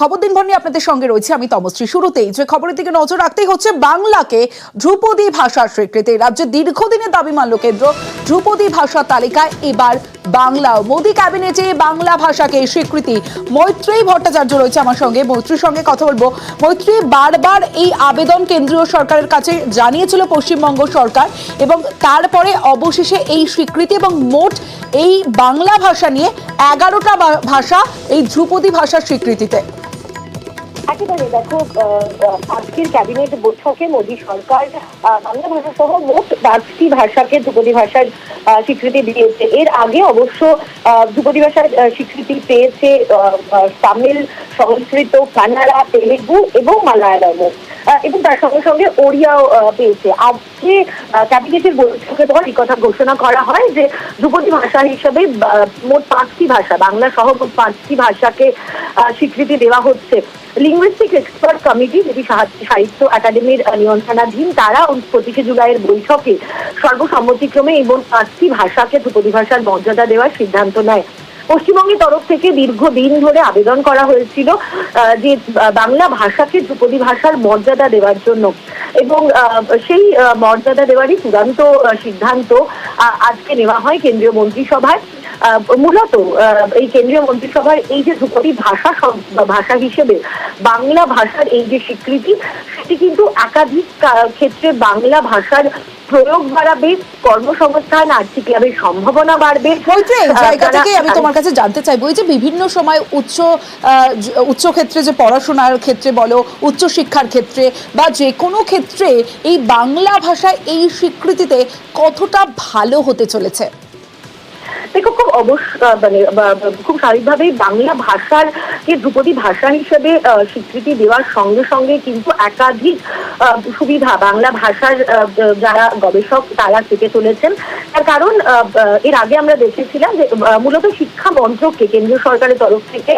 খবর দিনভর নিয়ে আপনাদের সঙ্গে রয়েছে আমি তমশ্রী। শুরুতেই যে খবরের দিকে নজর রাখতেই হচ্ছে বাংলাকে ধ্রুপদী ভাষার স্বীকৃতি। রাজ্যে দীর্ঘদিনের দাবি মানল কেন্দ্র, ধ্রুপদী ভাষার তালিকায় এবার বাংলাও। মোদী ক্যাবিনেটে বাংলা ভাষাকে স্বীকৃতি। মৈত্রেয়ী ভট্টাচার্য রয়েছে আমার সঙ্গে, মৈত্রীর সঙ্গে কথা বলবো। মৈত্রী, বারবার এই আবেদন কেন্দ্রীয় সরকারের কাছে জানিয়েছিল পশ্চিমবঙ্গ সরকার এবং তারপরে অবশেষে এই স্বীকৃতি এবং মোট এই বাংলা ভাষা নিয়ে 11টা ভাষা এই ধ্রুপদী ভাষার স্বীকৃতিতে। একেবারে দেখো, আজকের ক্যাবিনেট বৈঠকে মোদী সরকার বাংলা ভাষা সহ মোট 5টি ভাষাকে ধ্রুপদী ভাষার স্বীকৃতি দিয়েছে। এর আগে অবশ্য ধ্রুপদী ভাষার স্বীকৃতি পেয়েছে তামিল, সংস্কৃত, কান্নাড়া, তেলেগু এবং মালায়ালামও, এবং তার সঙ্গে সঙ্গে ওড়িয়াও পেয়েছে। আজকে ক্যাবিনেটের বৈঠকে তোমার এই কথা ঘোষণা করা হয় যে ধ্রুপদী ভাষা হিসেবে মোট 5টি ভাষা, বাংলা সহ মোট 5টি ভাষাকে স্বীকৃতি দেওয়া হচ্ছে। লিঙ্গুইস্টিক এক্সপার্ট কমিটি, যেটি সাহিত্য একাডেমির নিয়ন্ত্রণাধীন, তারা 25শে জুলাইয়ের বৈঠকে সর্বসম্মতিক্রমে এবং 5টি ভাষাকে ধ্রুপদী ভাষার মর্যাদা দেওয়ার সিদ্ধান্ত নেয়। পশ্চিমবঙ্গের তরফ থেকে দীর্ঘদিন ধরে আবেদন করা হয়েছিল যে বাংলা ভাষাকে ধ্রুপদী ভাষার মর্যাদা দেওয়ার জন্য, এবং সেই মর্যাদা দেওয়ারই চূড়ান্ত সিদ্ধান্ত আজকে নেওয়া হয় কেন্দ্রীয় মন্ত্রিসভায়। মূলত এই কেন্দ্রীয় মন্ত্রিসভার এই যে ধ্রুপদী ভাষা হিসেবে বাংলা ভাষার এই যে স্বীকৃতি, সেটি কিন্তু একাধিক ক্ষেত্রে বাংলা ভাষার প্রয়োগ বাড়াবে, কর্মসংস্থান, আর্থিক লাভের সম্ভাবনা বাড়বে। জায়গা থেকে আমি তোমার কাছে জানতে চাইবো, এই যে বিভিন্ন সময় উচ্চ ক্ষেত্রে যে পড়াশোনার ক্ষেত্রে বলো, উচ্চ শিক্ষার ক্ষেত্রে বা যে কোনো ক্ষেত্রে এই বাংলা ভাষায় এই স্বীকৃতিতে কতটা ভালো হতে চলেছে? দেখো, খুব স্বাভাবিকভাবেই বাংলা ভাষার ধ্রুপদী ভাষা হিসেবে স্বীকৃতি দেওয়ার সঙ্গে সঙ্গে কিন্তু একাধিক সুবিধা বাংলা ভাষার যারা গবেষক তারা পেতে চলেছেন। তার কারণ এর আগে আমরা দেখেছিলাম যে মূলত শিক্ষা মন্ত্রককে কেন্দ্রীয় সরকারের তরফ থেকে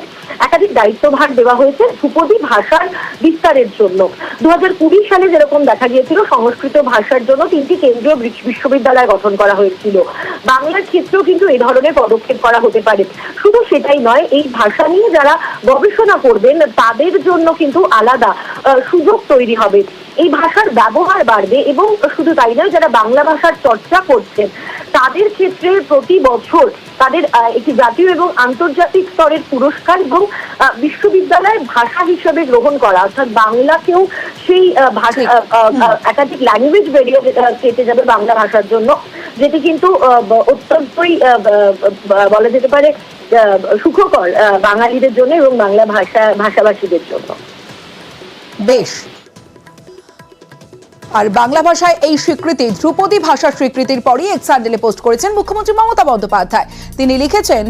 একাধিক দায়িত্বভার দেওয়া হয়েছে ধ্রুপদী ভাষার বিস্তারের জন্য। 2020 সালে যেরকম দেখা গিয়েছিল, সংস্কৃত ভাষার জন্য 3টি কেন্দ্রীয় বিশ্ববিদ্যালয় গঠন করা হয়েছিল। বাংলার ক্ষেত্রেও কিন্তু এই ধরনের পদক্ষেপ করা হতে পারে। শুধু সেটাই নয়, এই ভাষা নিয়ে যারা গবেষণা করবেন তাদের জন্য কিন্তু আলাদা সুযোগ তৈরি হবে, এই ভাষার ব্যবহার বাড়বে, এবং শুধু তাই নয়, যারা বাংলা ভাষার চর্চা করছেন তাদের ক্ষেত্রে প্রতি বছর তাদের একটি জাতীয় এবং আন্তর্জাতিক স্তরের পুরস্কার এবং বিশ্ববিদ্যালয়ের ভাষা হিসেবে গ্রহণ করা, অর্থাৎ বাংলাকেও সেই ভাষা একাধিক ল্যাঙ্গুয়েজ ব্যারিয়ার কেটে যাবে বাংলা ভাষার জন্য, যেটি কিন্তু অত্যন্তই বলা যেতে পারে সুখকর বাঙালিদের জন্য এবং বাংলা ভাষাভাষীদের জন্য। বেশ। আর বাংলা ভাষায় এই স্বীকৃতি, ধ্রুপদী ভাষার স্বীকৃতির পরই এক্স হ্যান্ডেলে পোস্ট করেছেন মুখ্যমন্ত্রী মমতা বন্দ্যোপাধ্যায়। তিনি লিখেছেন,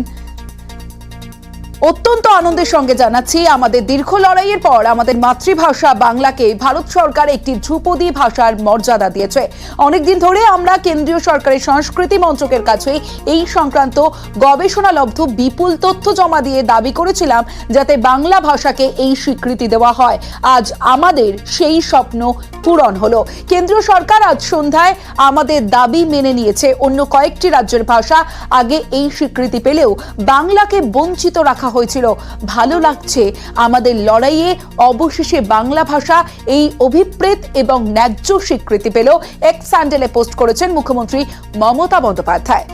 অত্যন্ত আনন্দের সঙ্গে জানাচ্ছি, আমাদের দীর্ঘ লড়াইয়ের পর আমাদের মাতৃভাষা বাংলাকে ভারত সরকার একটি ধ্রুপদী ভাষার মর্যাদা দিয়েছে। অনেকদিন ধরে আমরা কেন্দ্রীয় সরকারের সংস্কৃতি মন্ত্রকের কাছে এই সংক্রান্ত গবেষণালব্ধ বিপুল তথ্য জমা দিয়ে দাবি করেছিলাম যাতে বাংলা ভাষাকে এই স্বীকৃতি দেওয়া হয়। আজ আমাদের সেই স্বপ্ন পূরণ হলো। কেন্দ্রীয় সরকার আজ সন্ধ্যায় আমাদের দাবি মেনে নিয়েছে। অন্য কয়েকটি রাজ্যের ভাষা আগে এই স্বীকৃতি পেলেও বাংলাকে বঞ্চিত রাখা হয়েছিল। ভালো লাগছে, আমাদের লড়াইয়ে অবশেষে বাংলা ভাষা এই অভিপ্রেত এবং ন্যায্য স্বীকৃতি পেল। এক্স হ্যান্ডেলে পোস্ট করেছেন মুখ্যমন্ত্রী মমতা বন্দ্যোপাধ্যায়।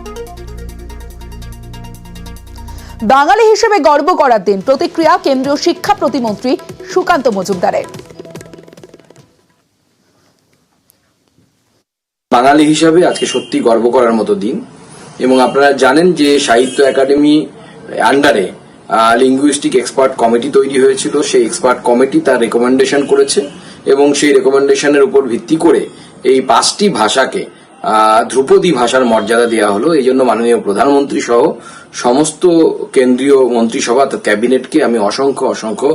বাঙালি হিসেবে গর্ব করার দিন, প্রতিক্রিয়া কেন্দ্রীয় শিক্ষা প্রতিমন্ত্রী সুকান্ত মজুমদারের। বাঙালি হিসাবে আজকে সত্যি গর্ব করার মতো দিন, এবং আপনারা জানেন যে সাহিত্য একাডেমি আন্ডারে লিঙ্গুইস্টিক এক্সপার্ট কমিটি তৈরি হয়েছিল। সেই এক্সপার্ট কমিটি তার রেকমেন্ডেশন করেছে এবং সেই রেকমেন্ডেশনের উপর ভিত্তি করে এই 5টি ভাষাকে ধ্রুপদী ভাষার মর্যাদা দেওয়া হলো। এই জন্য মাননীয় প্রধানমন্ত্রী সহ সমস্ত কেন্দ্রীয় মন্ত্রিসভা ক্যাবিনেটকে আমি অসংখ্য অসংখ্য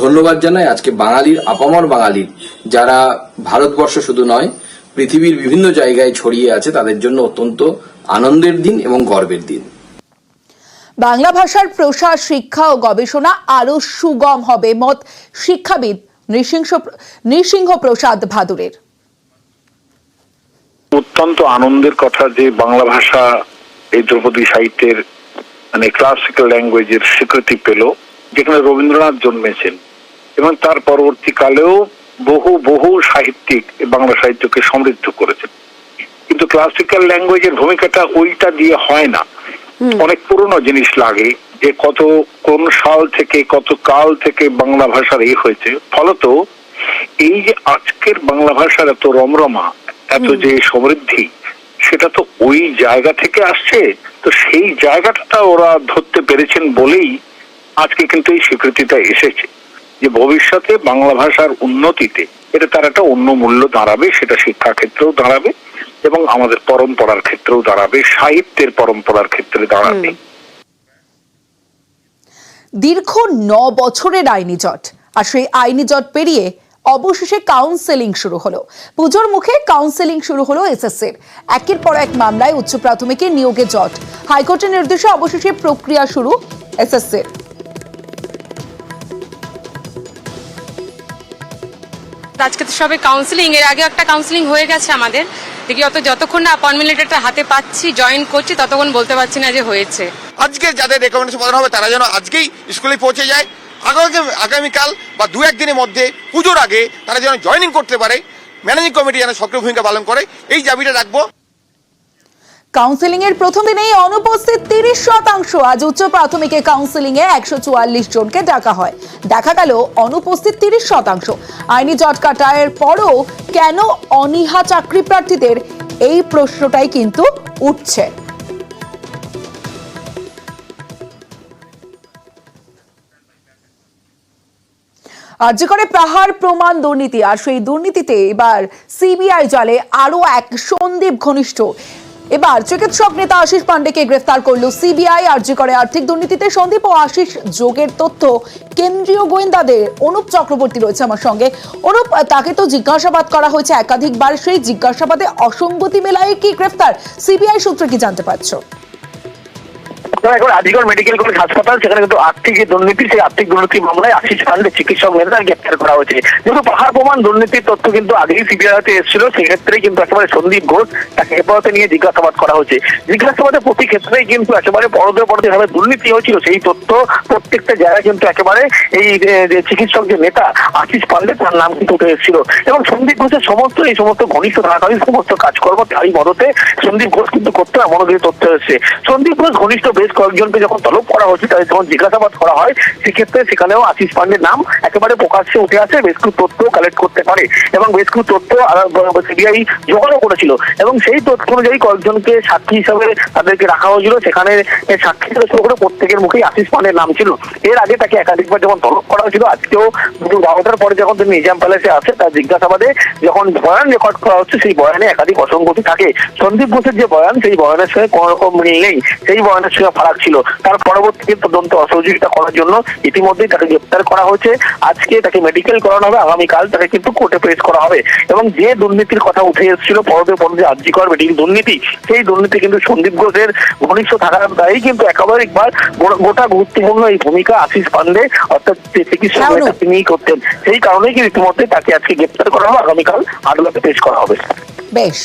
ধন্যবাদ জানাই। আজকে বাঙালির, আপামর বাঙালির, যারা ভারতবর্ষ শুধু নয় পৃথিবীর বিভিন্ন জায়গায় ছড়িয়ে আছে, তাদের জন্য অত্যন্ত আনন্দের দিন এবং গর্বের দিন। বাংলা ভাষার প্রসার, শিক্ষা ও গবেষণা আরো সুগম হবে, মত শিক্ষাবিদ নৃসিংহ প্রসাদ ভাদুরের। অত্যন্ত আনন্দের কথা যে বাংলা ভাষা এই ধ্রুপদী সাহিত্যের ক্লাসিক্যাল ল্যাঙ্গুয়েজের স্বীকৃতি পেল। যেখানে রবীন্দ্রনাথ জন্মেছেন, এবং তার পরবর্তীকালেও বহু বহু সাহিত্যিক বাংলা সাহিত্যকে সমৃদ্ধ করেছেন। কিন্তু ক্লাসিক্যাল ল্যাঙ্গুয়েজের ভূমিকাটা ওইটা দিয়ে হয় না, অনেক পুরনো জিনিস লাগে, যে কোন সাল থেকে কত কাল থেকে বাংলা ভাষার হয়েছে। ফলত এই যে আজকের বাংলা ভাষার এত রমরমা, এত যে সমৃদ্ধি, সেটা তো ওই জায়গা থেকে আসছে। তো সেই জায়গাটা ওরা ধরতে পেরেছেন বলেই আজকে কিন্তু এই স্বীকৃতিটা এসেছে যে ভবিষ্যতে বাংলা ভাষার উন্নতিতে এটা তার একটা অন্য মূল্য দাঁড়াবে, সেটা শিক্ষা ক্ষেত্রেও দাঁড়াবে এবং আমাদের পরম্পরার ক্ষেত্রেও দাঁড়াবে, সাহিত্যের পরম্পরার ক্ষেত্রে দাঁড়াবে। দীর্ঘ 9 বছরের আইনি জট, আর সেই আইনি জট পেরিয়ে অবশেষে কাউন্সেলিং শুরু হলো। পুজোর মুখে কাউন্সেলিং শুরু হলো এসএসসির। একের পর এক মামলায় উচ্চ প্রাথমিকের নিয়োগে জট, হাইকোর্টের নির্দেশে অবশেষে প্রক্রিয়া শুরু এসএসসির। আজকে তো সবে কাউন্সিলিং, এর আগে একটা কাউন্সিলিং হয়ে গেছে আমাদের। দেখি যতক্ষণ না অ্যাপয়েন্টমেন্ট লেটারটা হাতে পাচ্ছি, জয়েন করছি, ততক্ষণ বলতে পারছি না যে হয়েছে। আজকে যাদের রেকমেন্ডেশন প্রদান হবে তারা যেন আজকেই স্কুলে পৌঁছে যায়, আগামীকাল বা 2-1 দিনের মধ্যে পুজোর আগে তারা যেন জয়েনিং করতে পারে। ম্যানেজিং কমিটি যেন সক্রিয় ভূমিকা পালন করে, এই দাবিটা রাখবো। কাউন্সেলিং এর প্রথম দিনেই অনুপস্থিত 30%। আজ উচ্চ প্রাথমিকে কাউন্সেলিং এ 144 জনকে ডাকা হয়, দেখা গেল অনুপস্থিত 30%। আইনি জট কাটায়ের পরও কেন অনীহা চাকরি প্রার্থীদের, এই প্রশ্নটাই কিন্তু উঠছে। আরজি করে পাহাড় প্রমাণ দুর্নীতি, আর সেই দুর্নীতিতে এবার সিবিআই জালে আরো এক সন্দীপ ঘনিষ্ঠ। এবার চিকিৎসক নেতা আশিস পান্ডেকে গ্রেফতার করলো সিবিআই। আরজি করে আর্থিক দুর্নীতিতে সন্দীপ ও আশিস যোগের তথ্য কেন্দ্রীয় গোয়েন্দাদের। অনুপ চক্রবর্তী রয়েছে আমার সঙ্গে। অনুপ, তাকে তো জিজ্ঞাসাবাদ করা হয়েছে একাধিকবার, সেই জিজ্ঞাসাবাদে অসঙ্গতি মেলায় কি গ্রেফতার? সিবিআই সূত্রে কি জানতে পারছো? এখন আদিগড় মেডিকেল কলেজ হাসপাতাল, সেখানে কিন্তু আর্থিক যে দুর্নীতি, সেই আর্থিক দুর্নীতি মামলায় আশিস পান্ডে চিকিৎসক নেতা গ্রেপ্তার করা হয়েছে। যেহেতু পাহাড় প্রমাণ দুর্নীতির তথ্য কিন্তু আগেই সিবিআইতে এসেছিল, সেক্ষেত্রে কিন্তু একেবারে সন্দীপ ঘোষ তাকে হেফাজতে নিয়ে জিজ্ঞাসাবাদ করা হয়েছে। জিজ্ঞাসাবাদে প্রতি ক্ষেত্রেই কিন্তু একেবারে পরদে ভাবে দুর্নীতি হয়েছিল, সেই তথ্য প্রত্যেকটা জায়গায় কিন্তু একেবারে এই চিকিৎসক যে নেতা আশিস পান্ডে, তার নাম কিন্তু উঠে এসেছিল। এবং সন্দীপ ঘোষের এই সমস্ত ঘনিষ্ঠ থাকাকালীন সমস্ত কাজকর্ম তারই মদতে সন্দীপ ঘোষ কিন্তু করতে এমন কিছু তথ্য এসেছে। সন্দীপ ঘোষ ঘনিষ্ঠ বেশ কয়েকজনকে যখন তলব করা হচ্ছে, তাদের যখন জিজ্ঞাসাবাদ করা হয়, সেক্ষেত্রে সেখানেও আশিস পান্ডের নাম একেবারে প্রকাশ্যে উঠে আসে। বেশ কিছু তথ্য কালেক্ট করতে পারে এবং বেশ কিছু তথ্য সিবিআই জোগাড়ও করেছিল, এবং সেই তথ্য অনুযায়ী কয়েকজনকে সাক্ষী হিসাবে তাদেরকে রাখা হয়েছিল। সেখানে সাক্ষী থেকে শুরু করে প্রত্যেকের মুখেই আশিস পান্ডের নাম ছিল। এর আগে তাকে একাধিকবার যখন তলব করা হয়েছিল, আজকেও দুপুর 12টার পরে যখন তিনি নিজাম প্যালেসে আসে, তার জিজ্ঞাসাবাদে যখন বয়ান রেকর্ড করা হচ্ছে, সেই বয়ানে একাধিক অসঙ্গতি থাকে। সন্দীপ ঘোষের যে বয়ান, সেই বয়ানের সঙ্গে কোনো রকম মিল নেই, সেই বয়ানের সঙ্গে ফারাক ছিল। তার পরবর্তীতে তদন্ত অসহযোগিতা করার জন্য ইতিমধ্যেই তাকে গ্রেপ্তার করা হয়েছে। আজকে তাকে মেডিকেল করানো হবে, আগামীকাল তাকে কিন্তু কোর্টে পেশ করা হবে। এবং যে দুর্নীতির কথা উঠে এসেছিল পরদে আরজি কর মেডিকেল দুর্নীতি, সেই দুর্নীতি কিন্তু সন্দীপ ঘোষের ঘনিষ্ঠ থাকার দায়ী কিন্তু একেবারে একবার গোটা গুরুত্বপূর্ণ এই ভূমিকা আশিস পান্ডে অর্থাৎ চিকিৎসক তিনিই করতেন। সেই কারণেই কিন্তু ইতিমধ্যে তাকে আজকে গ্রেপ্তার করা হবে, আগামীকাল আদালতে পেশ করা হবে। বেশ।